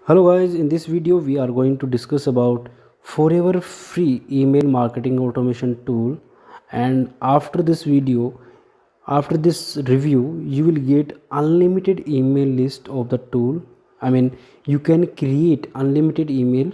Hello guys, in this video we are going to discuss about forever free email marketing automation tool. And after this video, after this review, you will get unlimited email list of the tool. You can create unlimited email,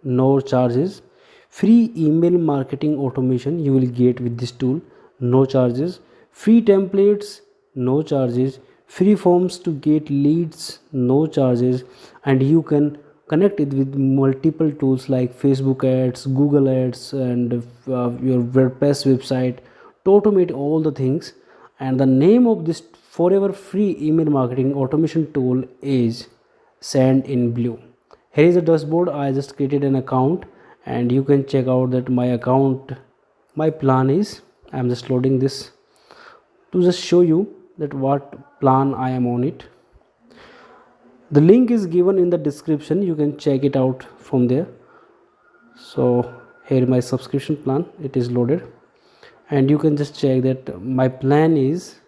no charges. Free email marketing automation you will get with this tool, no charges. Free templates, no charges. Free forms to get leads, no charges. And you can connect it with multiple tools like Facebook ads, Google ads, and your WordPress website to automate all the things. And the name of this forever free email marketing automation tool is Sendinblue. Here is a dashboard. I just created an account and you can check out that my plan is, I'm just loading this to just show you that what plan I am on it. The link is given in the description, you can check it out from there. So here my subscription plan, it is loaded, and you can just check that my plan is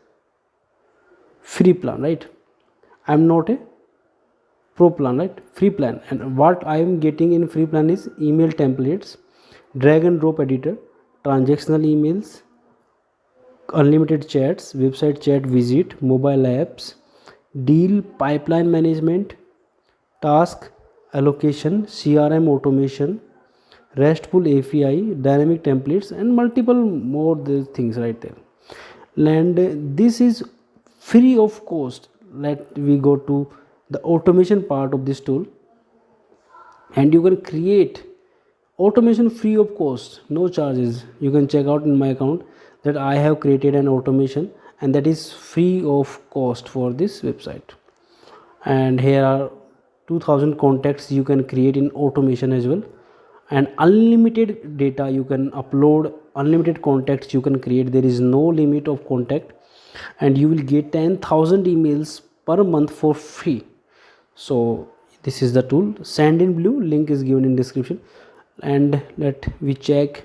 free plan, right? I'm not a pro plan, right? Free plan. And what I am getting in free plan is email templates, drag and drop editor, transactional emails, unlimited chats, website chat visit, mobile apps, deal pipeline management, task allocation, CRM automation, RESTful API, dynamic templates, and multiple more these things right there. And this is free of cost. Let we go to the automation part of this tool, and you can create automation free of cost, no charges. You can check out in my account that I have created an automation, and that is free of cost for this website. And here are 2000 contacts you can create in automation as well, and unlimited data you can upload, unlimited contacts you can create. There is no limit of contact, and you will get 10,000 emails per month for free. So this is the tool Sendinblue, link is given in description. And let we check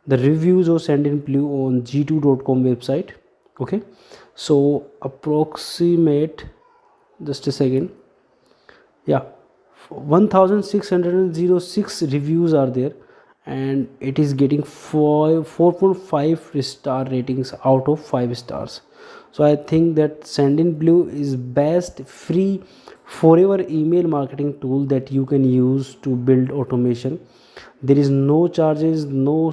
the reviews of Sendinblue on g2.com website. Okay, so approximate, just a second, yeah, 1606 reviews are there, and it is getting 4.5 star ratings out of 5 stars. So I think that Sendinblue is best free forever email marketing tool that you can use to build automation. There is no charges, no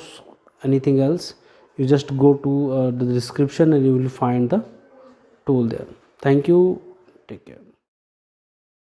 anything else. You just go to the description and you will find the tool there. Thank you, take care.